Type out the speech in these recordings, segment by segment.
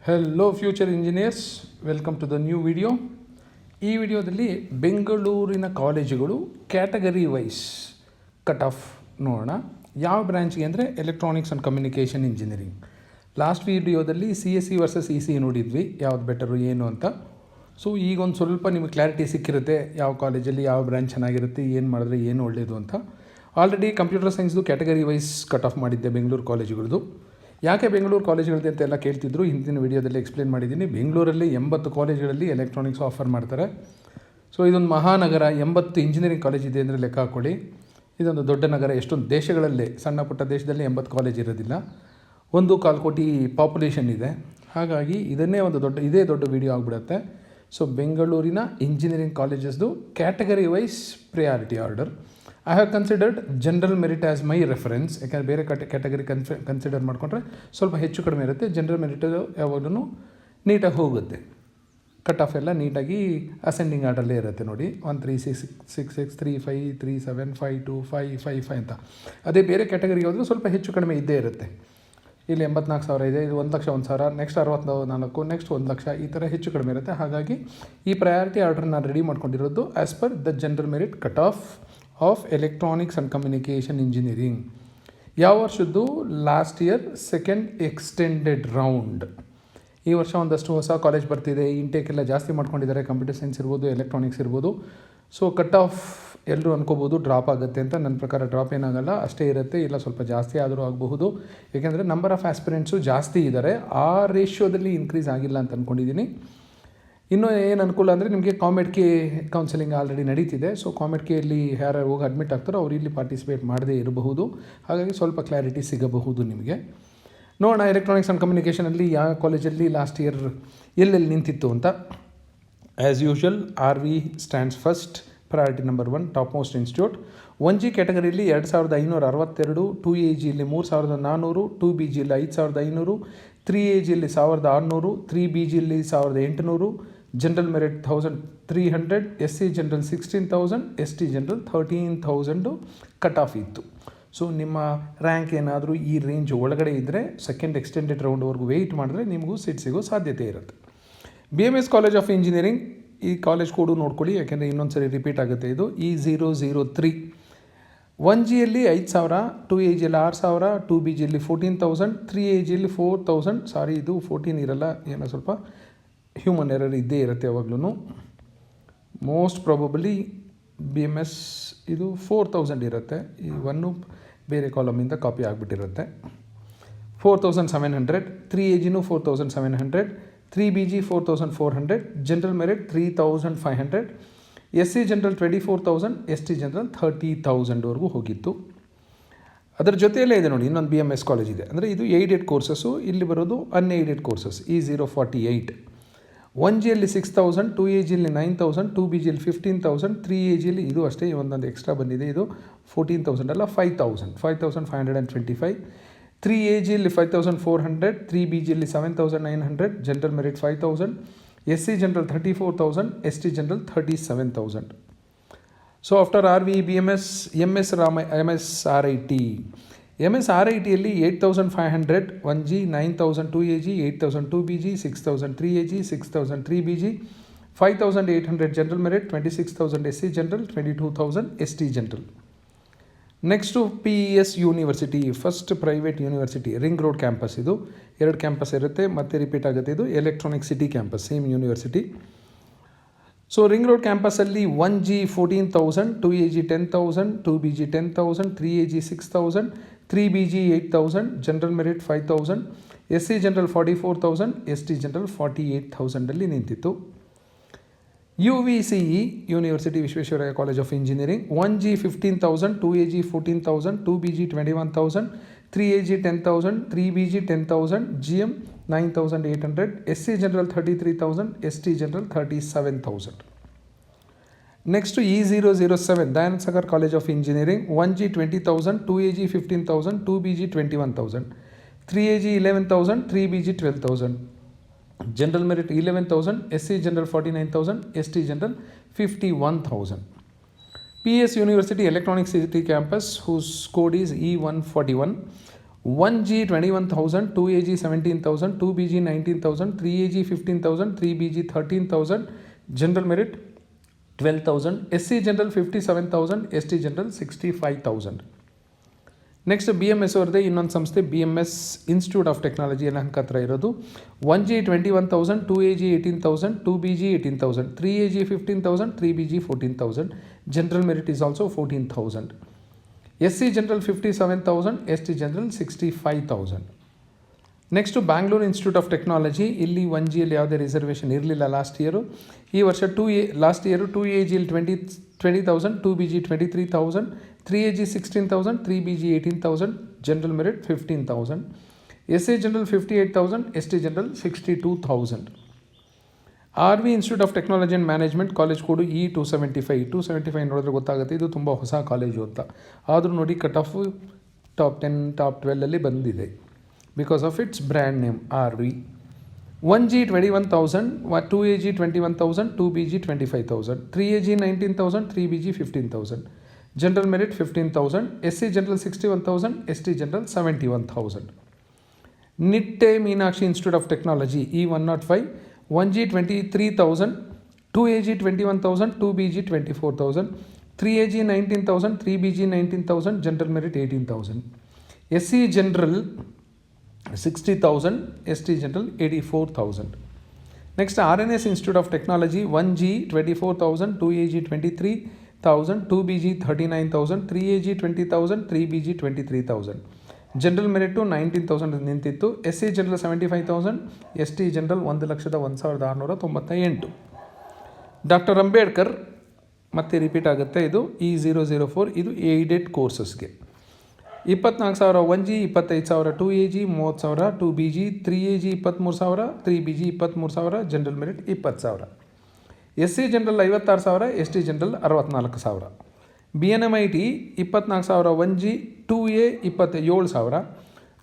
Hello future engineers, welcome to the new video. ಈ ವಿಡಿಯೋದಲ್ಲಿ ಬೆಂಗಳೂರಿನ ಕಾಲೇಜುಗಳು ಕ್ಯಾಟಗರಿ ವೈಸ್ ಕಟ್ ಆಫ್ ನೋಡೋಣ. ಯಾವ ಬ್ರ್ಯಾಂಚ್ಗೆ ಅಂದರೆ electronics and communication engineering. Last ವಿಡಿಯೋದಲ್ಲಿ CSE ವರ್ಸಸ್ ECE ನೋಡಿದ್ವಿ, ಯಾವ್ದು ಬೆಟರು ಏನು ಅಂತ. ಸೊ ಈಗೊಂದು ಸ್ವಲ್ಪ ನಿಮಗೆ ಕ್ಲಾರಿಟಿ ಸಿಕ್ಕಿರುತ್ತೆ, ಯಾವ ಕಾಲೇಜಲ್ಲಿ ಯಾವ ಬ್ರ್ಯಾಂಚ್ ಚೆನ್ನಾಗಿರುತ್ತೆ, ಏನು ಮಾಡಿದ್ರೆ ಏನು ಒಳ್ಳೆಯದು ಅಂತ. ಆಲ್ರೆಡಿ ಕಂಪ್ಯೂಟರ್ ಸೈನ್ಸ್ದು ಕ್ಯಾಟಗರಿ ವೈಸ್ ಕಟ್ ಆಫ್ ಮಾಡಿದ್ದೆ ಬೆಂಗಳೂರು ಕಾಲೇಜುಗಳದ್ದು. ಯಾಕೆ ಬೆಂಗಳೂರು ಕಾಲೇಜುಗಳದ್ದು ಅಂತೆಲ್ಲ ಕೇಳ್ತಿದ್ರು, ಹಿಂದಿನ ವಿಡಿಯೋದಲ್ಲಿ ಎಕ್ಸ್ಪ್ಲೇನ್ ಮಾಡಿದ್ದೀನಿ. ಬೆಂಗಳೂರಲ್ಲಿ 80 ಕಾಲೇಜುಗಳಲ್ಲಿ ಎಲೆಕ್ಟ್ರಾನಿಕ್ಸ್ ಆಫರ್ ಮಾಡ್ತಾರೆ. ಸೊ ಇದೊಂದು ಮಹಾನಗರ, 80 ಇಂಜಿನಿಯರಿಂಗ್ ಕಾಲೇಜ್ ಇದೆ ಅಂದರೆ ಲೆಕ್ಕ ಹಾಕ್ಕೊಳ್ಳಿ. ಇದೊಂದು ದೊಡ್ಡ ನಗರ. ಎಷ್ಟೊಂದು ದೇಶಗಳಲ್ಲಿ, ಸಣ್ಣ ಪುಟ್ಟ ದೇಶದಲ್ಲಿ 80 ಕಾಲೇಜ್ ಇರೋದಿಲ್ಲ. 1.25 ಕೋಟಿ ಪಾಪ್ಯುಲೇಷನ್ ಇದೆ. ಹಾಗಾಗಿ ಇದನ್ನೇ ಇದೇ ದೊಡ್ಡ ವಿಡಿಯೋ ಆಗಿಬಿಡುತ್ತೆ. ಸೊ ಬೆಂಗಳೂರಿನ ಇಂಜಿನಿಯರಿಂಗ್ ಕಾಲೇಜಸ್ದು category wise priority order. I have considered general merit as my reference. ಯಾಕೆಂದರೆ ಬೇರೆ ಕ್ಯಾಟಗರಿ ಕನ್ಸಿಡರ್ ಮಾಡಿಕೊಂಡ್ರೆ ಸ್ವಲ್ಪ ಹೆಚ್ಚು ಕಡಿಮೆ ಇರುತ್ತೆ. ಜನರಲ್ ಮೆರಿಟ್ ಯಾವಾಗಲೂ ನೀಟಾಗಿ ಹೋಗುತ್ತೆ. ಕಟ್ ಆಫ್ ಎಲ್ಲ ನೀಟಾಗಿ ಅಸೆಂಡಿಂಗ್ ಆರ್ಡರಲ್ಲೇ ಇರುತ್ತೆ ನೋಡಿ. 1 3 6 6 6 3 5 3 7 5 2 5 5 5 ಅಂತ. ಅದೇ ಬೇರೆ ಕ್ಯಾಟಗರಿಗೆ ಹೋದರೂ ಸ್ವಲ್ಪ ಹೆಚ್ಚು ಕಡಿಮೆ ಇದ್ದೇ ಇರುತ್ತೆ. ಇಲ್ಲಿ 84,000 ಇದೆ, ಇದು 1,01,000, ನೆಕ್ಸ್ಟ್ 64, ನೆಕ್ಸ್ಟ್ 1,00,000, ಈ ಥರ ಹೆಚ್ಚು ಕಡಿಮೆ ಇರುತ್ತೆ. ಹಾಗಾಗಿ ಈ ಪ್ರಯಾರಿಟಿ ಆರ್ಡರ್ ನಾನು ರೆಡಿ ಮಾಡ್ಕೊಂಡಿರೋದು as per the general merit cut off electronics and communication engineering. ಯಾವ ವರ್ಷದ್ದು? Last year second extended round. ಈ ವರ್ಷ ಒಂದಷ್ಟು ಹೊಸ ಕಾಲೇಜ್ ಬರ್ತಿದೆ, ಇಂಟೇಕ್ ಎಲ್ಲ ಜಾಸ್ತಿ ಮಾಡ್ಕೊಂಡಿದ್ದಾರೆ. ಕಂಪ್ಯೂಟರ್ ಸೈನ್ಸ್ ಇರ್ಬೋದು, ಎಲೆಕ್ಟ್ರಾನಿಕ್ಸ್ ಇರ್ಬೋದು. ಸೊ ಕಟ್ ಆಫ್ ಎಲ್ಲರೂ ಅನ್ಕೋಬೋದು ಡ್ರಾಪ್ ಆಗುತ್ತೆ ಅಂತ. ನನ್ನ ಪ್ರಕಾರ ಡ್ರಾಪ್ ಏನಾಗಲ್ಲ, ಅಷ್ಟೇ ಇರುತ್ತೆ. ಇಲ್ಲ ಸ್ವಲ್ಪ ಜಾಸ್ತಿ ಆದರೂ ಆಗಬಹುದು, ಏಕೆಂದರೆ ನಂಬರ್ ಆಫ್ ಆಸ್ಪಿರೆಂಟ್ಸು ಜಾಸ್ತಿ ಇದ್ದಾರೆ. ಆ ರೇಷ್ಯೋದಲ್ಲಿ ಇನ್ಕ್ರೀಸ್ ಆಗಿಲ್ಲ ಅಂತ ಅಂದ್ಕೊಂಡಿದ್ದೀನಿ. ಇನ್ನೂ ಏನು ಅನುಕೂಲ ಅಂದರೆ ನಿಮಗೆ ಕಾಮೆಡ್ಕೆ ಕೌನ್ಸಿಲಿಂಗ್ ಆಲ್ರೆಡಿ ನಡೀತಿದೆ. ಸೊ ಕಾಮೆಡ್ಕೆಯಲ್ಲಿ ಯಾರು ಹೋಗಿ ಅಡ್ಮಿಟ್ ಆಗ್ತಾರೋ ಅವ್ರು ಇಲ್ಲಿ ಪಾರ್ಟಿಸಿಪೇಟ್ ಮಾಡದೇ ಇರಬಹುದು. ಹಾಗಾಗಿ ಸ್ವಲ್ಪ ಕ್ಲಾರಿಟಿ ಸಿಗಬಹುದು ನಿಮಗೆ. ನೋಡೋಣ ಎಲೆಕ್ಟ್ರಾನಿಕ್ಸ್ ಆ್ಯಂಡ್ ಕಮ್ಯುನಿಕೇಷನಲ್ಲಿ ಯಾವ ಕಾಲೇಜಲ್ಲಿ ಲಾಸ್ಟ್ ಇಯರ್ ಎಲ್ಲೆಲ್ಲಿ ನಿಂತಿತ್ತು ಅಂತ. As usual RV stands first, priority number 1, top most institute. 1G ಕ್ಯಾಟಗರಿಯಲ್ಲಿ 2,562, 2AGಯಲ್ಲಿ 3,400, 2BGಯಲ್ಲಿ 5,500, 3AGಯಲ್ಲಿ 1,600, 3BGಯಲ್ಲಿ 1,800, general merit 1,300, SC general 16,000, ST general 13,000 cut off ಇತ್ತು. ಸೊ ನಿಮ್ಮ ರ್ಯಾಂಕ್ ಏನಾದರೂ ಈ ರೇಂಜ್ ಒಳಗಡೆ ಇದ್ದರೆ ಸೆಕೆಂಡ್ ಎಕ್ಸ್ಟೆಂಡೆಡ್ ರೌಂಡ್ವರೆಗೂ ವೆಯ್ಟ್ ಮಾಡಿದ್ರೆ ನಿಮಗೂ ಸೀಟ್ ಸಿಗೋ ಸಾಧ್ಯತೆ ಇರುತ್ತೆ. BMS ಕಾಲೇಜ್ ಆಫ್ ಇಂಜಿನಿಯರಿಂಗ್, ಈ ಕಾಲೇಜ್ ಕೋಡು ನೋಡ್ಕೊಳ್ಳಿ, ಯಾಕೆಂದರೆ ಇನ್ನೊಂದು ಸರಿ ರಿಪೀಟ್ ಆಗುತ್ತೆ. ಇದು E003. 1Gಯಲ್ಲಿ 5,000, 2AGಯಲ್ಲಿ 6,000, 2BGಯಲ್ಲಿ 14,000, 3AGಯಲ್ಲಿ 4,000. ಸಾರಿ, ಇದು 14 ಇರಲ್ಲ, ಏನೋ ಸ್ವಲ್ಪ ಹ್ಯೂಮನ್ ಎರರ್ ಇದ್ದೇ ಇರುತ್ತೆ ಯಾವಾಗ್ಲೂ. ಮೋಸ್ಟ್ ಪ್ರಾಬಬಲಿ BMS ಇದು 4,000 ಇರುತ್ತೆ. ಈ 1 ಬೇರೆ ಕಾಲಮಿಂದ ಕಾಪಿ ಆಗಿಬಿಟ್ಟಿರುತ್ತೆ. 4,700, 3AGನೂ 4,700, 3BG 4,400, general merit 3,500, SC general 24,000, ST general 30,000ವರೆಗೂ ಹೋಗಿತ್ತು. ಅದರ ಜೊತೆಯಲ್ಲೇ ಇದೆ ನೋಡಿ ಇನ್ನೊಂದು BMS ಕಾಲೇಜ್ ಇದೆ. ಅಂದರೆ ಇದು ಏಯ್ಡೆಡ್ ಕೋರ್ಸಸ್ಸು, ಇಲ್ಲಿ ಬರೋದು ಅನ್ಏಯ್ಡೆಡ್ ಕೋರ್ಸಸ್. E048. 1Gಯಲ್ಲಿ 6,000, 2AGಯಲ್ಲಿ 9,000, 2BGಯಲ್ಲಿ 15,000, 3AGಯಲ್ಲಿ ಇದು ಅಷ್ಟೇ, ಒಂದೊಂದು ಎಕ್ಸ್ಟ್ರಾ ಬಂದಿದೆ. ಇದು 14,000 ಅಲ್ಲ, 5,525. 3AGಯಲ್ಲಿ 5,400, 3BGಯಲ್ಲಿ 7,900, general merit 5,000, SC general 34,000, ST general 37,000. So after RV, BMS, MS RITಯಲ್ಲಿ 8,500, 1G 9,000, 2AG 8,000, 2BG 6,000, 3AG 6,000, 3BG 5,800, general merit 26,000, SC general 22,000, ST general. Next PES university, first private university, ring road campus. ಇದು 2 campus ಇರುತ್ತೆ, ಮತ್ತೆ repeat ಆಗುತ್ತೆ. ಇದು electronic city campus, same university. So ring road ಕ್ಯಾಂಪಸಲ್ಲಿ 1G 14,000, 2AG 10,000, 2BG 10,000, 3AG 6,000, 3BG 8,000, general merit 5,000, SC general 44,000, ST general 48,000 ನಿಂತಿತ್ತು. UVCE university, Visvesvaraya college of engineering, 1G 15,000, 2AG 14,000, 2BG 21,000, 3AG 10,000, 3BG 10,000, GM 9,800, SC general 33,000, ST general 37,000. Next E007 Dayananda Sagar college of engineering, 1G 20,000, 2AG 15,000, 2BG 21,000, 3AG 11,000, 3BG 12,000, general merit 11,000, SC general 49,000, ST general 51,000. PS university electronic city campus, whose code is E141. 1G 21,000, 2AG 17,000, 2BG 19,000, 3AG 15,000, 3BG 13,000, general merit 12,000, SC general 57,000, ST general 65,000. Next BMS ಅವ್ರದ್ದೇ ಇನ್ನೊಂದು ಸಂಸ್ಥೆ BMS institute of technology Yelahanka ಹತ್ರ ಇರೋದು. 1G 21,000, 2AG 18,000, 2BG 18,000, 3AG 15,000, 3BG 14,000, general merit is also 14,000. SC general 57,000, ST general 65,000. Next Bangalore institute of technology. ಇಲ್ಲಿ 1Gಯಲ್ಲಿ ಯಾವುದೇ reservation ಇರಲಿಲ್ಲ last year. ಈ ವರ್ಷ ಲಾಸ್ಟ್ ಇಯರು 2AGಯಲ್ಲಿ 20,000, 2BG 23,000, 3AG 16,000, 3BG 18,000, general merit 15,000. SA general 58,000, ST general 62,000. RV institute of technology and management, college code E275 ನೋಡಿದ್ರೆ ಗೊತ್ತಾಗುತ್ತೆ ಇದು ತುಂಬ ಹೊಸ ಕಾಲೇಜು ಅಂತ. ಆದರೂ ನೋಡಿ ಕಟ್ ಆಫ್ ಟಾಪ್ 10 ಟಾಪ್ 12ಅಲ್ಲಿ ಬಂದಿದೆ because of it's brand name RV. 1G 21,000, 2AG 21,000, 2BG 25,000, 3AG 19,000, 3BG 15,000, general merit 15,000, SC general 61,000, ST general 71,000. Nitte Meenakshi institute of technology E105, 1G 23,000, 2AG 21,000, 2BG 24,000, 3AG 19,000, 3BG 19,000, general merit 18,000. SC general 60,000, ST general 84,000. Next RNS institute of technology 1G 24,000, 2AG 23,000, 2BG 39,000, 3AG 20,000, 3BG 23,000. General merit 19,000 ನಿಂತಿತ್ತು. SC general 75,000, ST general 1,01,698. Doctor Ambedkar ಮತ್ತೆ repeat ಆಗುತ್ತೆ. ಇದು E004. ಇದು aided ಕೋರ್ಸಸ್ಗೆ 24,000 1G, 25,000 2AG, 30,000 2BG, 3AG 23,000, 3BG 23,000, general merit 20,000. SC general 56,000, ST general 64,000. BNMIT 24,000 1G, 2A 27,000,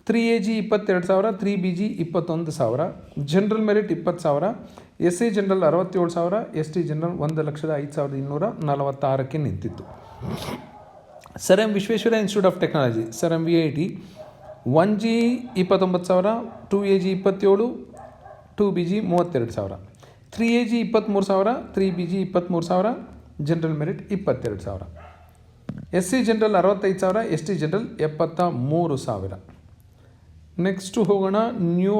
3AG 22,000, 3BG 21,000, general merit 20,000. SC general 67,000, ST general 1,05,246ಕ್ಕೆ ನಿಂತಿತ್ತು. Sir M Visvesvaraya institute of technology sir M VIT 1G 29,000, 2AG 27, 2BG 32,000, 3AG 23,000, 3BG 23,000, general merit 22,000. SC general 65,000, ST general 73,000. Next ಹೋಗೋಣ new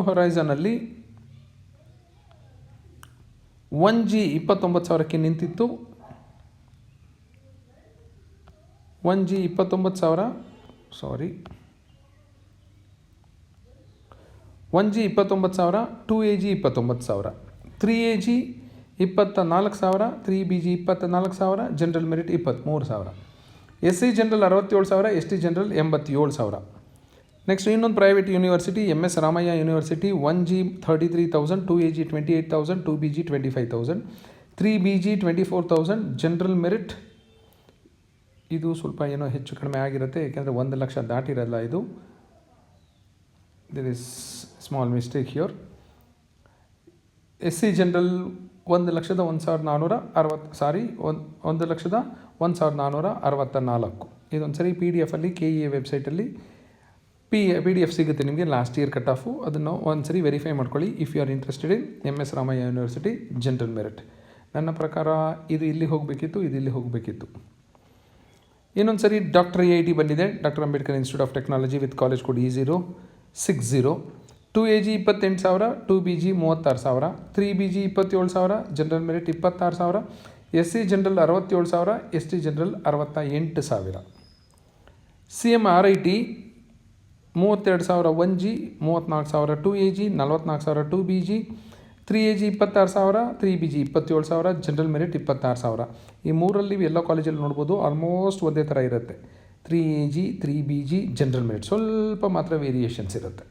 ಹೊರೈಸನಲ್ಲಿ 1G 29,000ಕ್ಕೆ ನಿಂತಿತ್ತು. 1G 29,000, 1G 29,000, 2AG 29,000, 3AG 24,000, 3BG 24,000, general merit 23,000. SC general 67,000, ST general 87,000. Next ಇನ್ನೊಂದು private university MS Ramaiah university 1G 33,000, 2AG 28,000, 2BG 25,000, 3BG 24,000, general merit ಇದು ಸ್ವಲ್ಪ ಏನೋ ಹೆಚ್ಚು ಕಡಿಮೆ ಆಗಿರುತ್ತೆ ಏಕೆಂದರೆ 1,00,000 ದಾಟಿರಲ್ಲ ಇದು. There is small mistake here. SC general 1,01,464. ಇದೊಂದು ಸರಿ PDF KEA ವೆಬ್ಸೈಟಲ್ಲಿ PDF ಸಿಗುತ್ತೆ ನಿಮಗೆ ಲಾಸ್ಟ್ ಇಯರ್ ಕಟ್ ಆಫು. ಅದನ್ನು ಒಂದು ಸರಿ ವೆರಿಫೈ ಮಾಡ್ಕೊಳ್ಳಿ if you are interested in MS Ramaiah university general merit. ನನ್ನ ಪ್ರಕಾರ ಇದು ಇಲ್ಲಿ ಹೋಗಬೇಕಿತ್ತು, ಇದು ಇಲ್ಲಿ ಹೋಗಬೇಕಿತ್ತು. ಇನ್ನೊಂದು ಸರಿ ಡಾಕ್ಟರ್ AIT ಬಂದಿದೆ, doctor Ambedkar institute of technology with college code E060. 2AG 28,000, 2BG 36,000, 3BG 27,000, general merit 26,000, SC general 67,000, ST general 68,000. CMRIT 32,000 1G, 34,000 2AG, 44,000 2BG, 3AG 26,000, 3BG 27,000, general merit 26,000. ಈ ಮೂರಲ್ಲಿ ಎಲ್ಲ ಕಾಲೇಜಲ್ಲಿ ನೋಡ್ಬೋದು ಆಲ್ಮೋಸ್ಟ್ ಒಂದೇ ಥರ ಇರುತ್ತೆ. 3AG 3BG ಜನರಲ್ ಮೆರಿಟ್ ಸ್ವಲ್ಪ ಮಾತ್ರ ವೇರಿಯೇಷನ್ಸ್ ಇರುತ್ತೆ.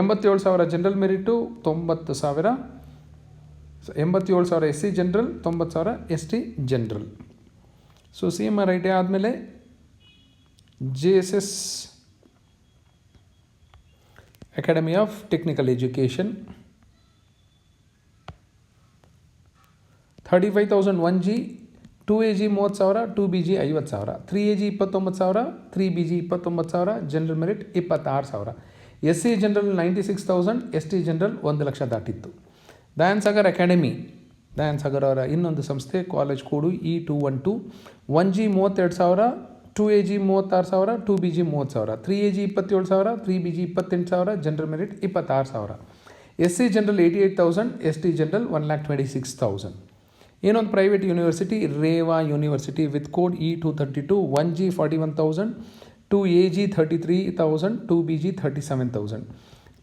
87,000 general merit, 90,000 87,000 SC general, 90,000 ST general. So CMRIT ಆದಮೇಲೆ JSS academy of technical education 35,000 1G, 2AG 30,000, 2BG 50,000, 3AG 29,000, 3BG 29,000, general merit 26,000. SC general 96,000, ST general 1 lakh ದಾಟಿತ್ತು. ದಯಾನ್ ಸಾಗರ್ ಅಕಾಡೆಮಿ, ದಯಾನ್ ಸಾಗರ್ ಅವರ ಇನ್ನೊಂದು ಸಂಸ್ಥೆ, college code E212, 1G 32,000, 2AG 36,000, 2BG 30,000, 3AG 27,000, 3BG 28,000, general merit 26,000. SC general 88,000, ST general 1,26,000. ಇನ್ನೊಂದು private university Reva university with code E232, 1G 41,000, 2AG 33,000, 2BG 37,000,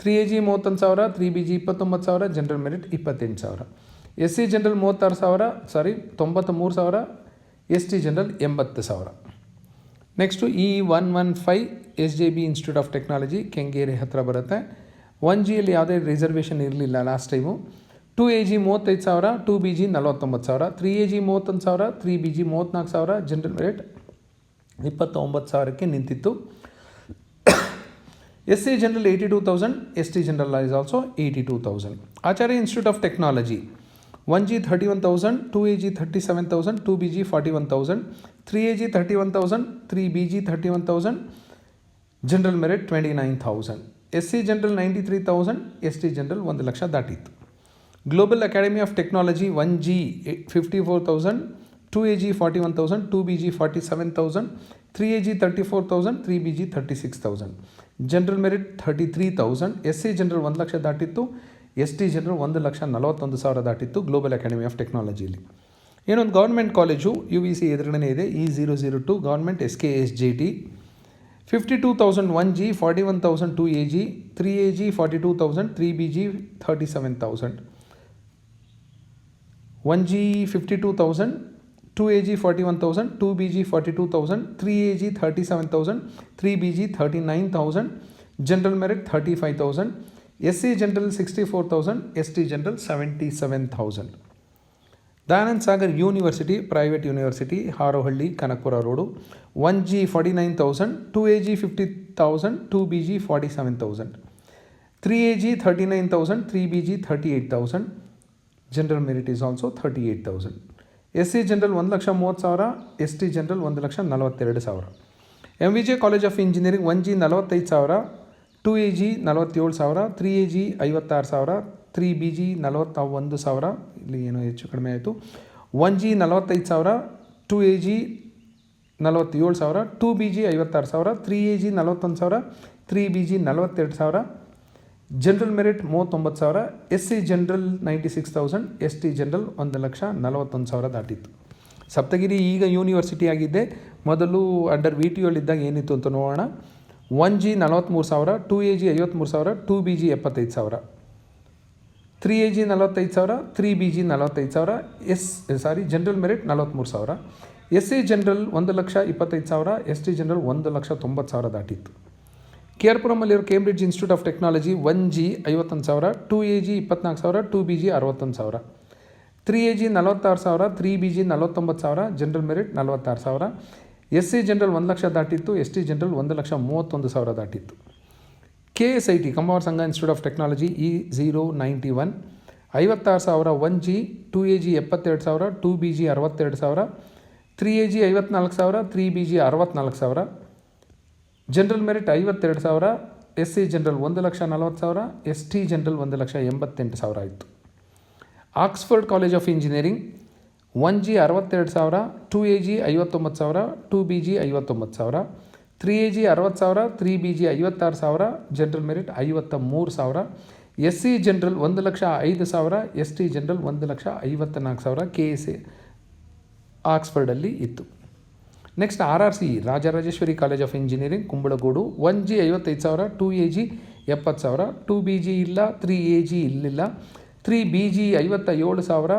3AG 31,000, 3BG 29,000, general merit 28,000. SC general 93,000, ST general 80,000. Next E115 SJB institute of technology, Kengeri ಹತ್ತಿರ ಬರುತ್ತೆ. 1Gಯಲ್ಲಿ ಯಾವುದೇ reservation ಇರಲಿಲ್ಲ last time. 2AG 35,000, 2BG 49,000, 3AG 31,000, 3BG 34,000, general merit 29,000ಕ್ಕೆ ನಿಂತಿತ್ತು. SC general 82,000, ST general is also 82,000. Acharya institute of technology 1G 31,000, 2AG 37,000, 2BG 41,000, 3AG 31,000, 3BG 31,000, general merit 29,000. SC general 93,000, ST general 1 lakh ದಾಟಿತ್ತು. Global academy of technology 1G 54,000, 2AG 41,000, 2BG 47,000, 3AG 34,000, 3BG 36,000, general merit 33,000. SC general 1 lakh ದಾಟಿತ್ತು, ST general 1,41,000 ದಾಟಿತ್ತು global academy of ಟೆಕ್ನಾಲಜಿಯಲ್ಲಿ. ಏನೊಂದು government college UVC ಎದುರುಗಡೆ ಇದೆ, E002 government SKSJT, 52,000 1G, 41,000 2AG, 3AG 42,000, 3BG 37,000, 1G 52,000, 2AG 41,000, 2BG 42,000, 3AG 37,000, 3BG 39,000, general merit 35,000. SC general 64,000, ST general 77,000. Dayanand Sagar university private university, Harohalli, Kanakapura road, 1G 49,000, 2AG 50,000, 2BG 47,000, 3AG 39,000, 3BG 38,000, general merit is also 38,000. SC general 1,30,000, ST general 1,42,000. MVJ college of engineering 1G 45,000, 2AG 47,000, 3AG 56,000, 3BG 41,000, ಇಲ್ಲಿ ಏನೋ ಹೆಚ್ಚು ಕಡಿಮೆ ಆಯಿತು. 1G 45,000, 2AG 47,000, 2BG 56,000, 3AG 41,000, 3BG 42,000, general merit 39,000. SC general 96,000, ST general 1,41,000 ದಾಟಿತ್ತು. ಸಪ್ತಗಿರಿ ಈಗ university ಆಗಿದ್ದೆ, ಮೊದಲು under VTUಲ್ಲಿದ್ದಾಗ ಏನಿತ್ತು ಅಂತ ನೋಡೋಣ. 1G 43,000, 2AG 53,000, 2BG 75,000, 3AG 45,000, 3BG 45,000, general merit 43,000. SC general 1,25,000, ST general 1,90,000 ದಾಟಿತ್ತು. KRಪುರಮಲ್ಲಿರೋ Cambridge institute of technology 1G 51,000, 2AG 24,000, 2BG 61,000, 3AG 46,000, 3BG 49,000, general merit 46,000. SC general 1 lakh ದಾಟಿತ್ತು, ST ಜನರಲ್ 1,31,000 ದಾಟಿತ್ತು. KSIT Kambara Sangha institute of technology E091, 56,000 1G, 2AG 72,000, 2BG 62,000, 3AG 54,000, 3BG 64,000, general merit 52,000. SC general 1,40,000, ST general 1,88,000 ಆಯಿತು. Oxford college of engineering 1G 62,000, 2AG 59,000, 2BG 59,000, 3AG 60,000, 3BG 56,000, general merit 53,000. SC general 1,05,000, ST general 1,54,000 KSA ಆಕ್ಸ್ಫರ್ಡಲ್ಲಿ ಇತ್ತು. Next RRC Rajarajeshwari college of engineering Kumbalagodu 1G 55,000, 2AG 70,000, 2BG ಇಲ್ಲ, 3AG ಇಲ್ಲಿಲ್ಲ, 3BG 57,000,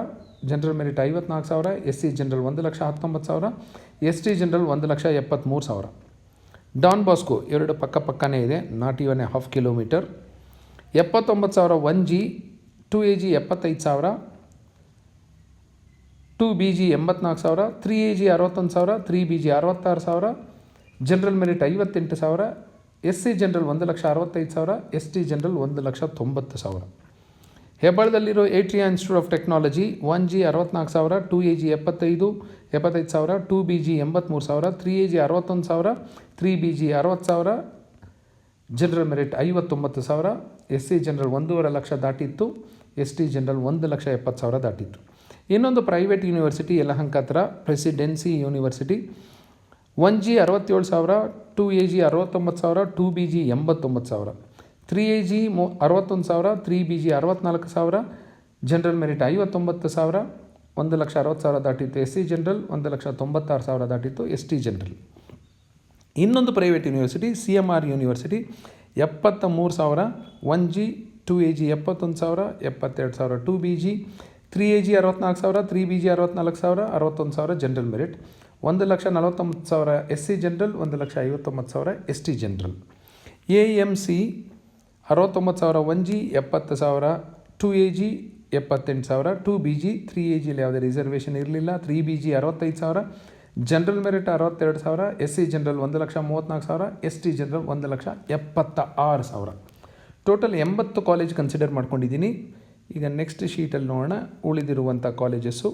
general merit 54,000. SC general 1,19,000, ST general 1,73,000. Don Bosco ಎರಡು ಪಕ್ಕನೇ ಇದೆ, not even A half kilometre. 79,000 1G, 2AG 75,000, 2BG 84,000, 3AG 61,000, 3BG 66,000, general merit 58,000. SC general 1,65,000, ST general 1,90,000. ಹೆಬ್ಬಳದಲ್ಲಿರೋ Atria institute of technology 1G 64,000, 2AG 75,000, 2BG 83,000, 3AG 61,000, 3BG 60,000, general merit 59,000, SC general 1.5 lakh ದಾಟಿತ್ತು, ST general 1,70,000 ದಾಟಿತ್ತು. ಇನ್ನೊಂದು private university Yelahanka ಹತ್ರ presidency university 1G 67,000, 2AG 69,000, 2BG 89,000, 3AG 61,000, 3BG 64,000, general merit 59,000, 1,60,000 ದಾಟಿತ್ತು. SC general 1,96,000 ದಾಟಿತ್ತು, ST general. ಇನ್ನೊಂದು private university CMR university 73,000, 1G, 2AG 71,000, 72,000 2BG, 3AG 64,000, 3BG 64,000, 61,000 general merit, 1,49,000 SC general, 1,59,000 ST general. AMC 69,000, 1G 70,000, 2AG 78,000, 2BG, 3AGಲಿ ಯಾವುದೇ reservation ಇರಲಿಲ್ಲ, 3BG 65,000, general merit 62,000, SC general 1,34,000, ST general 1,76,000. Total 80 college consider ಮಾಡ್ಕೊಂಡಿದ್ದೀನಿ. ಈಗ next ಶೀಟಲ್ಲಿ ನೋಡೋಣ ಉಳಿದಿರುವಂಥ colleges.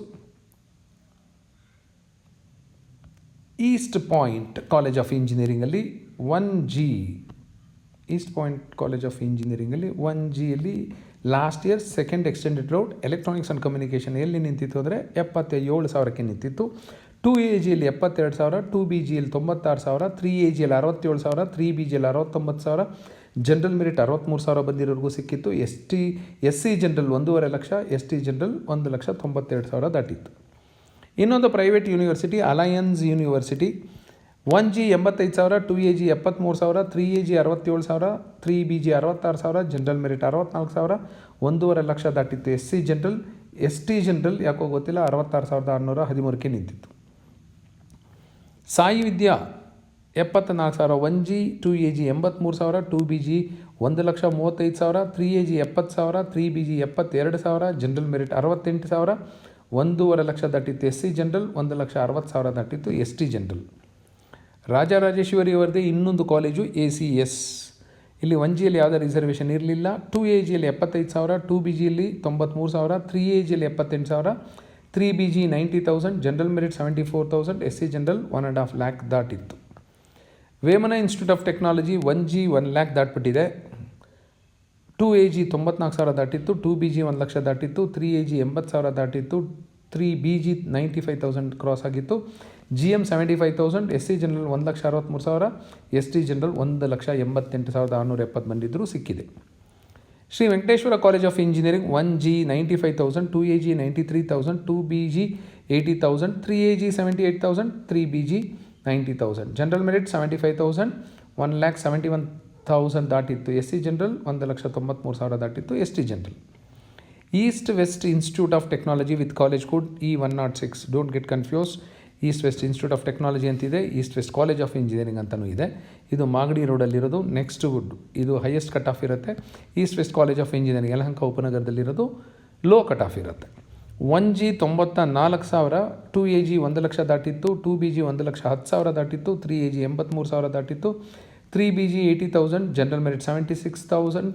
East point college of ಇಂಜಿನಿಯರಿಂಗಲ್ಲಿ 1G, east point college of ಇಂಜಿನಿಯರಿಂಗಲ್ಲಿ 1Gಯಲ್ಲಿ last year second extended round electronics and communication ಎಲ್ಲಿ ನಿಂತಿತ್ತು ಅಂದರೆ 77,000ಕ್ಕೆ ನಿಂತಿತ್ತು. 2AGಯಲ್ಲಿ 72,000, 2BGಯಲ್ಲಿ 96,000, 3AGಯಲ್ಲಿ 67,000, 3BGಯಲ್ಲಿ 69,000, ಜನರಲ್ ಮೆರಿಟ್ 63,000 ಬಂದಿರೋರಿಗೂ ಸಿಕ್ಕಿತ್ತು. SC general 1.5 lakh, ST general 1,92,000 ದಾಟಿತ್ತು. ಇನ್ನೊಂದು private university Alliance university 1G 85,000, 2AG 73,000, 3AG 67,000, 3BG 66,000, general merit 64,000, 1.5 lakh ದಾಟಿತ್ತು. SC ಜನರಲ್, ST ಜನರಲ್ ಯಾಕೋ ಗೊತ್ತಿಲ್ಲ 66,613ಕ್ಕೆ ನಿಂತಿತ್ತು. Sai Vidya 74,000, 1G, 2AG 83,000, 2BG 1,35,000, 3AG 70,000, 3BG 72,000, general merit 68,000, 1.5 lakh ದಾಟಿತ್ತು. SC ಜನರಲ್, 1,60,000 ದಾಟಿತ್ತು. ST general. ರಾಜರಾಜೇಶ್ವರಿ ಅವರದೇ ಇನ್ನೊಂದು ಕಾಲೇಜು ACS. ಇಲ್ಲಿ 1Gಯಲ್ಲಿ ಯಾವುದೇ ರಿಸರ್ವೇಷನ್ ಇರಲಿಲ್ಲ. 2AGಯಲ್ಲಿ 75,000, 2BGಯಲ್ಲಿ 93,000, 3AGಯಲ್ಲಿ 78,000, 3BG 90,000, general merit 74,000, SC general 1.5 lakh ದಾಟಿತ್ತು. Vemana institute of technology 1G 1 lakh ದಾಟ್ಬಿಟ್ಟಿದೆ. 2AG 94,000 ದಾಟಿತ್ತು, 2BG 1 ಲಕ್ಷ ದಾಟಿತ್ತು, 3AG 80,000 ದಾಟಿತ್ತು, 3BG 95,000 ಕ್ರಾಸ್ ಆಗಿತ್ತು, GM 75,000, SC general 1,63,000, ST general 1,88,670 ಬಂದಿದ್ದರೂ ಸಿಕ್ಕಿದೆ. Shri Venkateshwara college of engineering 1G 95,000, 2AG 93,000, 2BG 80,000, 3AG 78,000, 3BG 90,000, general merit 75,000, 1,71,000 ದಾಟಿತ್ತು. SC general 1,93,000 ದಾಟಿತ್ತು. ST general. East west institute of technology with college code E106. Don't get confuse. East west institute of technology ಅಂತಿದೆ, east west college of engineering ಅಂತಲೂ ಇದೆ. ಇದು ಮಾಗಡಿ ರೋಡಲ್ಲಿರೋದು. Next ಇದು highest cut off ಇರುತ್ತೆ. East west college of engineering Yelahanka ಉಪನಗರದಲ್ಲಿರೋದು low cut off ಇರುತ್ತೆ. 1G 94,000, 2AG 1 lakh ದಾಟಿತ್ತು, 2BG 1,10,000 ದಾಟಿತ್ತು, 3AG 83,000 ದಾಟಿತ್ತು, 3BG 80,000, general merit 76,000,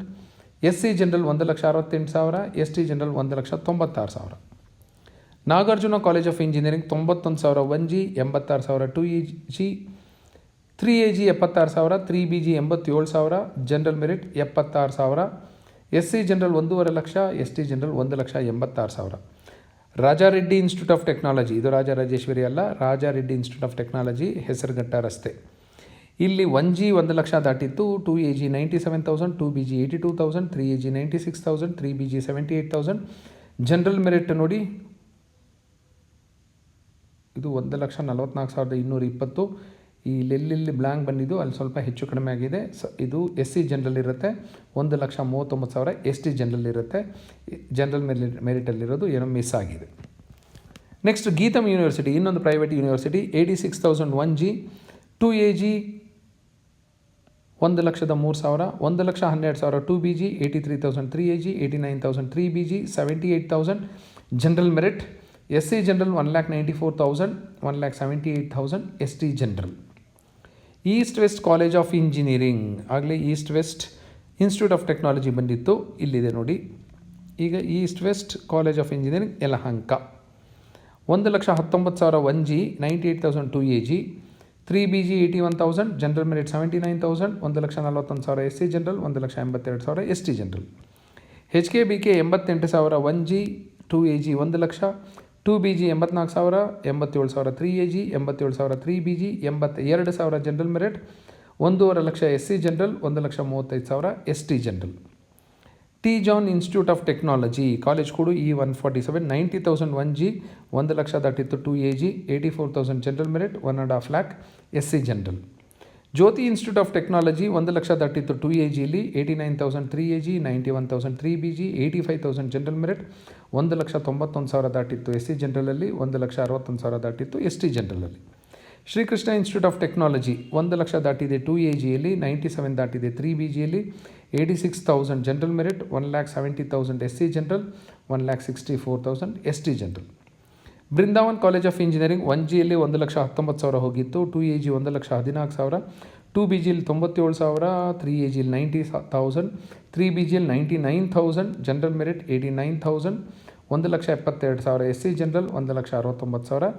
SC general 1,68,000, ST general 1,96,000. Nagarjuna college of engineering 91,000, 1G 86,000, 2AG 3AG 76,000, 3BG 87,000, general merit 76,000, SC general 1.5 lakh, ST general 1,86,000. Rajareddy institute of technology, ಇದು ರಾಜರಾಜೇಶ್ವರಿ ಅಲ್ಲ, Rajareddy institute of technology, Hesaraghatta ರಸ್ತೆ. ಇಲ್ಲಿ 1G 1 lakh ದಾಟಿತ್ತು, 2AG 97,000, 2BG 82,000, 3AG 96,000, 3BG 78,000, general merit ನೋಡಿ ಇದು 1,44,220. ಇಲ್ಲೆಲ್ಲಿ blank ಬಂದಿದ್ದು ಅಲ್ಲಿ ಸ್ವಲ್ಪ ಹೆಚ್ಚು ಕಡಿಮೆ ಆಗಿದೆ. ಇದು SC ಜನರಲ್ ಇರುತ್ತೆ 1,39,000, ST ಜನರಲ್ ಇರುತ್ತೆ. ಜನರಲ್ ಮೆರಿಟಲ್ಲಿರೋದು ಏನೋ ಮಿಸ್ ಆಗಿದೆ. ನೆಕ್ಸ್ಟ್ ಗೀತಮ್ ಯೂನಿವರ್ಸಿಟಿ, ಇನ್ನೊಂದು private university 86,000, 1G, 2AG 1,03,000, 1,12,000, 2BG 83,000, 3AG 89,000, 3BG 78,000, general merit. SC general 1,94,000, 1,78,000, ST general. East west college of engineering ಆಗಲೇ east west institute of technology ಬಂದಿತ್ತು, ಇಲ್ಲಿದೆ ನೋಡಿ. ಈಗ east west college of engineering Yelahanka 1,19,000 1G 98,000 2AG 3BG 81,000 general merit 79,000 1,41,000 SC general 1,82,000 ST general HKBK 88,000 1G 2AG 1,00,000 2BG 84,000 87,000 3AG 87,000 3BG 82,000 general merit 1,50,000 SC general 1,35,000 ST general T John institute of technology college code E147 90,000 1G 1,00,000 ದಾಟಿತ್ತು 2AG 84,000 general merit 1.5 lakh SC general Jyothi institute of technology 1,00,000 ದಾಟಿತ್ತು 2AGಲಿ 89,000 3AG 91,000 3BG 85,000 general merit 1,91,000 ದಾಟಿತ್ತು SC ಜನರಲಲ್ಲಿ 1,61,000 ದಾಟಿತ್ತು ST ಜನರಲಲ್ಲಿ Srikrishna institute of technology 1,00,000 ದಾಟಿದೆ 2AGಯಲ್ಲಿ 97 ದಾಟಿದೆ 3BGಯಲ್ಲಿ 86,000 general merit 1,70,000 SC general 1,64,000 ST general Brindavan college of engineering 1Gಯಲ್ಲಿ 1,19,000 ಹೋಗಿತ್ತು 2AG 1,14,000 2BGಯಲ್ಲಿ 97,000 3AGಯಲ್ಲಿ 90,000 3BGಯಲ್ಲಿ 99,000 general merit 89,000 1,72,000 SC general 1,69,000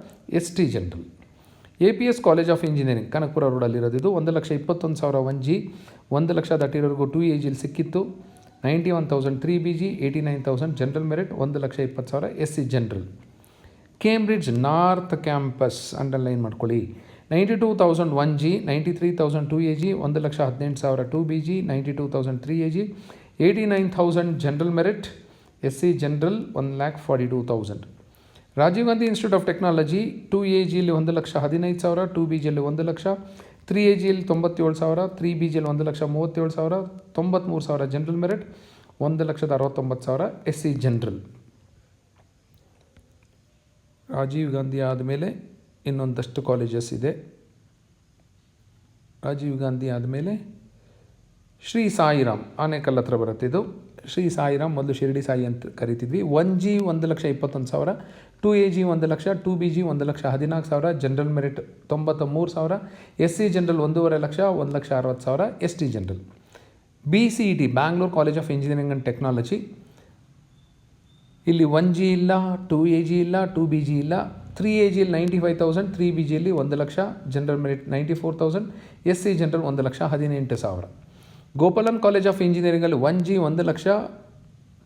ST general APS college of engineering Kanakapura ರೋಡಲ್ಲಿರೋದು ಇದು 1,21,000 1G 1,00,000 ದಾಟಿರೋರ್ಗೂ 2AGಯಲ್ಲಿ ಸಿಕ್ಕಿತ್ತು 91,000 3BG 89,000 general merit 1,20,000 SC general Cambridge north campus underline ಮಾಡ್ಕೊಳ್ಳಿ 92,000 1G 93,000 2AG 1,18,000 2BG 92,000 3AG 89,000 general merit SC general 1,42,000 Rajiv Gandhi institute of technology 2AGಯಲ್ಲಿ 1,15,000 2BGಯಲ್ಲಿ 1,00,000 3AGಯಲ್ಲಿ 97,000 3BGಯಲ್ಲಿ 1,37,000 93,000 general merit 1,69,000 SC general Rajiv Gandhi ಆದಮೇಲೆ ಇನ್ನೊಂದಷ್ಟು ಕಾಲೇಜಸ್ ಇದೆ ರಾಜೀವ್ ಗಾಂಧಿ ಆದಮೇಲೆ ಶ್ರೀ ಸಾಯಿರಾಮ್ ಆನೇಕಲ್ ಹತ್ರ ಬರುತ್ತೆ ಇದು ಶ್ರೀ ಸಾಯಿರಾಮ್ ಮೊದಲು ಶಿರಡಿ ಸಾಯಿ ಅಂತ ಕರಿತಿದ್ವಿ 1G 1,21,000 2AG 1,00,000 2BG 1,14,000 general merit 93,000 SC general 1,50,000 1,60,000 ST general BCET Bangalore college of engineering and technology ಇಲ್ಲಿ 1G ಇಲ್ಲ 2AG ಇಲ್ಲ 2BG ಇಲ್ಲ 3AGಯಲ್ಲಿ 95,000 3BGಯಲ್ಲಿ 1,00,000 general merit 94,000 SC general 1,18,000 Gopalan college of ಇಂಜಿನಿಯರಿಂಗಲ್ಲಿ 1G 1,00,000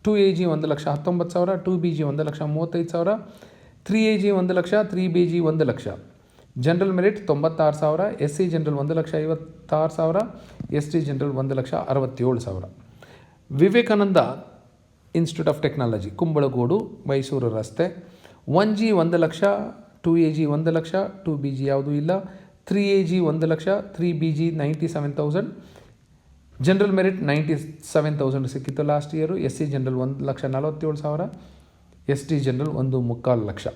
2AG 1,19,000 2BG 1,35,000 3AG 1,00,000 3BG 1,00,000 general merit 96,000 SC general 1,56,000 ST general 1,67,000 Vivekananda institute of technology Kumbalagodu Mysuru ರಸ್ತೆ 1G 1,00,000 2AG 1,00,000 2BG ಯಾವುದೂ ಇಲ್ಲ 3AG 1,00,000 3BG 97,000 ಜನರಲ್ ಮೆರಿಟ್ 97,000 ಸಿಕ್ಕಿತ್ತು last year SC general 1,47,000 ST general 1,45,000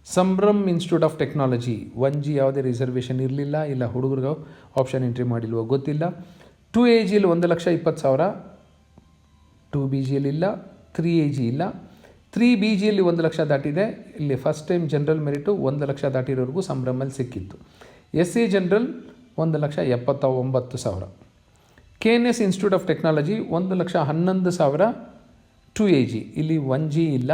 Sambhram institute of technology 1G ಯಾವುದೇ reservation ಇರಲಿಲ್ಲ ಇಲ್ಲ ಹುಡುಗರಿಗೆ option entry ಮಾಡಿಲ್ವೋ ಗೊತ್ತಿಲ್ಲ 2AGಯಲ್ಲಿ 1,20,000 2BGಯಲ್ಲಿ ಇಲ್ಲ 3AG ಇಲ್ಲ 3BGಯಲ್ಲಿ 1,00,000 ದಾಟಿದೆ ಇಲ್ಲಿ ಫಸ್ಟ್ ಟೈಮ್ ಜನರಲ್ ಮೆರಿಟು 1,00,000 ದಾಟಿರೋರಿಗೂ ಸಂಭ್ರಮಲ್ಲಿ ಸಿಕ್ಕಿತ್ತು SC general 1,79,000 KNS institute of technology 1,11,000 2AG ಇಲ್ಲಿ 1G ಇಲ್ಲ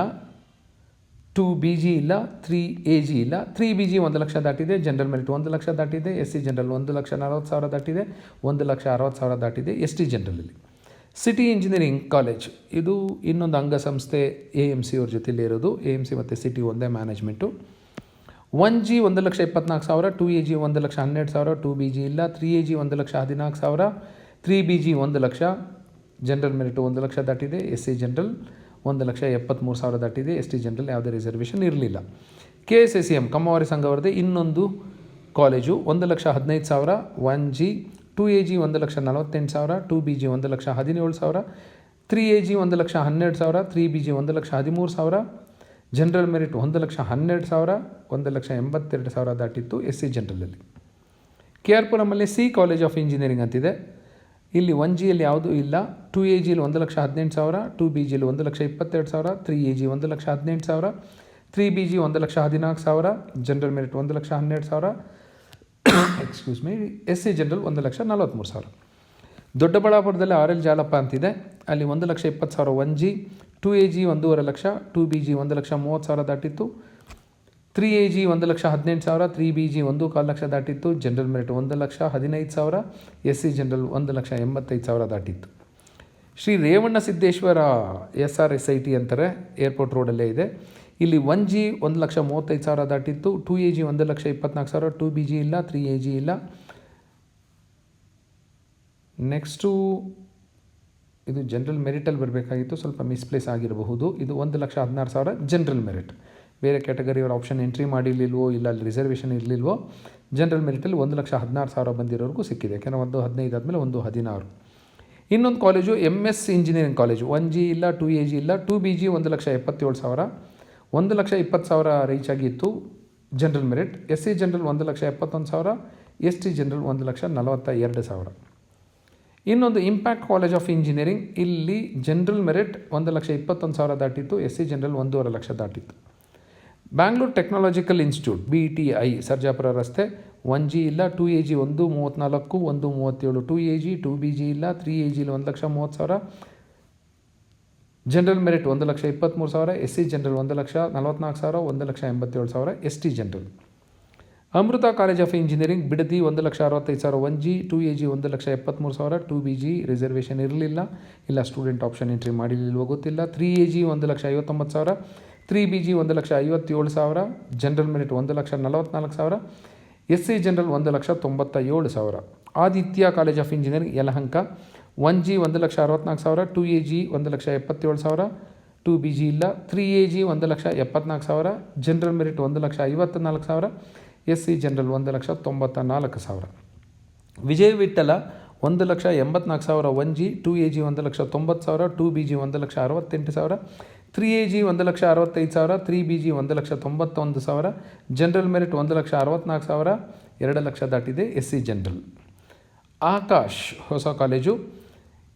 2BG ಇಲ್ಲ 3AG ಇಲ್ಲ 3BG 1,00,000 ದಾಟಿದೆ ಜನರಲ್ ಮೆರಿಟ್ 1,00,000 ದಾಟಿದೆ SC ಜನರಲ್ 1,40,000 ದಾಟಿದೆ 1,60,000 ದಾಟಿದೆ ST ಜನರಲಲ್ಲಿ ಸಿಟಿ ಇಂಜಿನಿಯರಿಂಗ್ ಕಾಲೇಜ್ ಇದು ಇನ್ನೊಂದು ಅಂಗಸಂಸ್ಥೆ AMC ಅವ್ರ ಜೊತೆಲಿ ಇರೋದು AMC ಮತ್ತು ಸಿಟಿ ಒಂದೇ ಮ್ಯಾನೇಜ್ಮೆಂಟು 1G 1,24,000 2AG 1,12,000 2BG ಇಲ್ಲ 3AG 1,14,000 3BG 1,00,000 ಜನರಲ್ ಮೆರಿಟ್ 1,00,000 ದಾಟಿದೆ SC ಜನರಲ್ 1,73,000 ದಾಟಿದೆ ST ಜನರಲ್ ಯಾವುದೇ ರಿಸರ್ವೇಷನ್ ಇರಲಿಲ್ಲ KSSEM ಕಮ್ಮವಾರಿ ಸಂಘವರದೇ ಇನ್ನೊಂದು college 1,15,000 1G 2AG 1,48,000 2BG 1,17,000 3AG 1,12,000 3BG 1,13,000 general merit 1,12,000 1,82,000 ದಾಟಿತ್ತು SC ಜನರಲಲ್ಲಿ KR ಪುರಮಲ್ಲಿ C college of engineering ಅಂತಿದೆ ಇಲ್ಲಿ 1Gಯಲ್ಲಿ ಯಾವುದೂ ಇಲ್ಲ 2AGಯಲ್ಲಿ 1,18,000 2BGಯಲ್ಲಿ 1,22,000 3AG 1,18,000 3BG 1,14,000 general merit 1,12,000 SC general 1,43,000 ದೊಡ್ಡಬಳ್ಳಾಪುರದಲ್ಲಿ RL ಜಾಲಪ್ಪ ಅಂತಿದೆ ಅಲ್ಲಿ 1,20,000 1G, 2AG 1.5 ಲಕ್ಷ, 2BG 1,30,000 ದಾಟಿತ್ತು, 3AG 1,18,000, 3BG 1.25 ಲಕ್ಷ ದಾಟಿತ್ತು, ಜನರಲ್ ಮೆರಿಟ್ 1,15,000, SC ಜನರಲ್ 1,85,000 ದಾಟಿತ್ತು. ಶ್ರೀ ರೇವಣ್ಣ ಸಿದ್ದೇಶ್ವರ SRSIT ಅಂತಾರೆ, ಏರ್ಪೋರ್ಟ್ ರೋಡಲ್ಲೇ ಇದೆ. ಇಲ್ಲಿ 1G 1,35,000 ದಾಟಿತ್ತು, 2AG 1,24,000, 2BG ಇಲ್ಲ, 3AG ಇಲ್ಲ. ನೆಕ್ಸ್ಟು ಇದು ಜನರಲ್ ಮೆರಿಟಲ್ಲಿ ಬರಬೇಕಾಗಿತ್ತು, ಸ್ವಲ್ಪ ಮಿಸ್ಪ್ಲೇಸ್ ಆಗಿರಬಹುದು. ಇದು 1,16,000 ಜನರಲ್ ಮೆರಿಟ್. ಬೇರೆ ಕ್ಯಾಟಗರಿಯವರ ಆಪ್ಷನ್ ಎಂಟ್ರಿ ಮಾಡಿರಲಿಲ್ವೋ, ಇಲ್ಲ ಅಲ್ಲಿ ರಿಸರ್ವೇಷನ್ ಇರಲಿಲ್ವೋ, ಜನರಲ್ ಮೆರಿಟಲ್ಲಿ 1,16,000 ಬಂದಿರೋರಿಗೂ ಸಿಕ್ಕಿದೆ. ಯಾಕೆಂದರೆ 15 ಆದಮೇಲೆ 16. ಇನ್ನೊಂದು college MS engineering college. 1G ಇಲ್ಲ, 2AG ಇಲ್ಲ, 2BG 1,77,000, 1,20,000 ರೀಚ್ ಆಗಿತ್ತು general merit. SC general 1,71,000, ST general 1,42,000. ಇನ್ನೊಂದು ಇಂಪ್ಯಾಕ್ಟ್ ಕಾಲೇಜ್ ಆಫ್ ಇಂಜಿನಿಯರಿಂಗ್, ಇಲ್ಲಿ ಜನರಲ್ ಮೆರಿಟ್ 1,21,000 ದಾಟಿತ್ತು, SC ಜನರಲ್ 1.5 ಲಕ್ಷ ದಾಟಿತ್ತು. Bangalore technological institute BTI, Sarjapur ರಸ್ತೆ. 1G ಇಲ್ಲ, 2AG 1,34, 1,37, 2AG, 2BG ಇಲ್ಲ, 3AG 1,30,000, general merit 1,23,000, SC general 1,44,000, 1,87,000, ST general. Amrita college of engineering Bidadi 1,65,000 1G, 2AG 1,73,000, 2BG reservation ಇರಲಿಲ್ಲ, ಇಲ್ಲ student option entry ಮಾಡಿರಲಿಲ್ವೋ ಗೊತ್ತಿಲ್ಲ. 3AG 1,59,000, 3BG 1,57,000, general merit 1,44,000, SC general 1,97,000. Aditya college of engineering Yelahanka, 1G 1,64,000, 2AG 1,77,000, 2BG ಇಲ್ಲ, 3AG 1,74,000, general merit 1,54,000, SC general 1,94,000. ವಿಜಯ Vittala 1,84,000 1G, 2AG 1,90,000, 2BG 1,68,000, 3AG 1,65,000, 3BG 1,91,000, general merit 1,64,000, 2 lakh ದಾಟಿದೆ SC general. Akash ಹೊಸ college,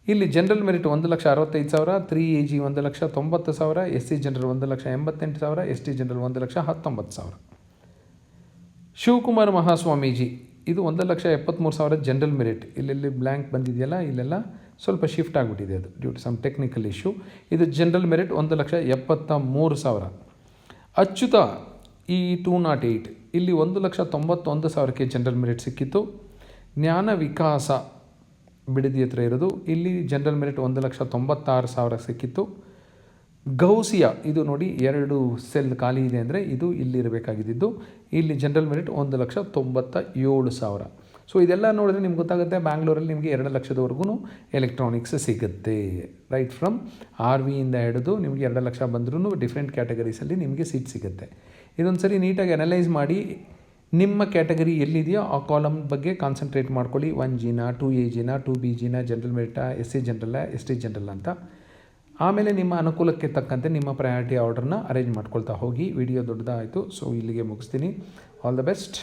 ಇಲ್ಲಿ general merit 1,65,000, 3AG 1,90,000, SC general 1,88,000, ST general 1,19,000. Shivakumar Mahaswamiji, ಇದು 1,73,000 general merit. ಇಲ್ಲೆಲ್ಲಿ blank ಬಂದಿದೆಯಲ್ಲ, ಇಲ್ಲೆಲ್ಲ ಸ್ವಲ್ಪ shift ಆಗಿಬಿಟ್ಟಿದೆ ಅದು due to some technical issue. ಇದು ಜನರಲ್ ಮೆರಿಟ್ 1,73,000. ಅಚ್ಯುತ E208, ಇಲ್ಲಿ 1,91,000ಕ್ಕೆ ಜನರಲ್ ಮೆರಿಟ್ ಸಿಕ್ಕಿತ್ತು. ಜ್ಞಾನ ವಿಕಾಸ ಬಿಡದಿ ಹತ್ರ ಇರೋದು, ಇಲ್ಲಿ ಜನರಲ್ ಮೆರಿಟ್ 1,96,000 ಸಿಕ್ಕಿತ್ತು. ಗೌಸಿಯಾ, ಇದು ನೋಡಿ 2 ಸೆಲ್ ಖಾಲಿ ಇದೆ ಅಂದರೆ ಇದು ಇಲ್ಲಿರಬೇಕಾಗಿದ್ದು, ಇಲ್ಲಿ ಜನರಲ್ ಮೆರಿಟ್ 1,97,000. ಸೊ ಇದೆಲ್ಲ ನೋಡಿದ್ರೆ ನಿಮ್ಗೆ ಗೊತ್ತಾಗುತ್ತೆ, ಬ್ಯಾಂಗ್ಳೂರಲ್ಲಿ ನಿಮಗೆ 2 ಲಕ್ಷದವರೆಗೂ ಎಲೆಕ್ಟ್ರಾನಿಕ್ಸ್ ಸಿಗುತ್ತೆ. ರೈಟ್ ಫ್ರಮ್ RVಯಿಂದ ಹಿಡಿದು ನಿಮಗೆ 2 ಲಕ್ಷ ಬಂದ್ರೂ ಡಿಫ್ರೆಂಟ್ ಕ್ಯಾಟಗರೀಸಲ್ಲಿ ನಿಮಗೆ ಸೀಟ್ ಸಿಗುತ್ತೆ. ಇದೊಂದು ಸರಿ ನೀಟಾಗಿ ಅನಲೈಸ್ ಮಾಡಿ ನಿಮ್ಮ ಕ್ಯಾಟಗರಿ ಎಲ್ಲಿದೆಯೋ ಆ ಕಾಲಮ್ ಬಗ್ಗೆ ಕಾನ್ಸಂಟ್ರೇಟ್ ಮಾಡ್ಕೊಳ್ಳಿ. 1Gನ, 2AGನ, 2BGನ, ಜನರಲ್ ಮೆರಿಟಾ, SC ಜನರಲ್ಲ, ST ಜನರಲ್ ಅಂತ. ಆಮೇಲೆ ನಿಮ್ಮ ಅನುಕೂಲಕ್ಕೆ ತಕ್ಕಂತೆ ನಿಮ್ಮ ಪ್ರಯಾರಿಟಿ ಆರ್ಡರ್ನ ಅರೇಂಜ್ ಮಾಡ್ಕೊಳ್ತಾ ಹೋಗಿ. ವಿಡಿಯೋ ದೊಡ್ಡದಾಯಿತು, ಸೊ ಇಲ್ಲಿಗೆ ಮುಗಿಸ್ತೀನಿ. All the best.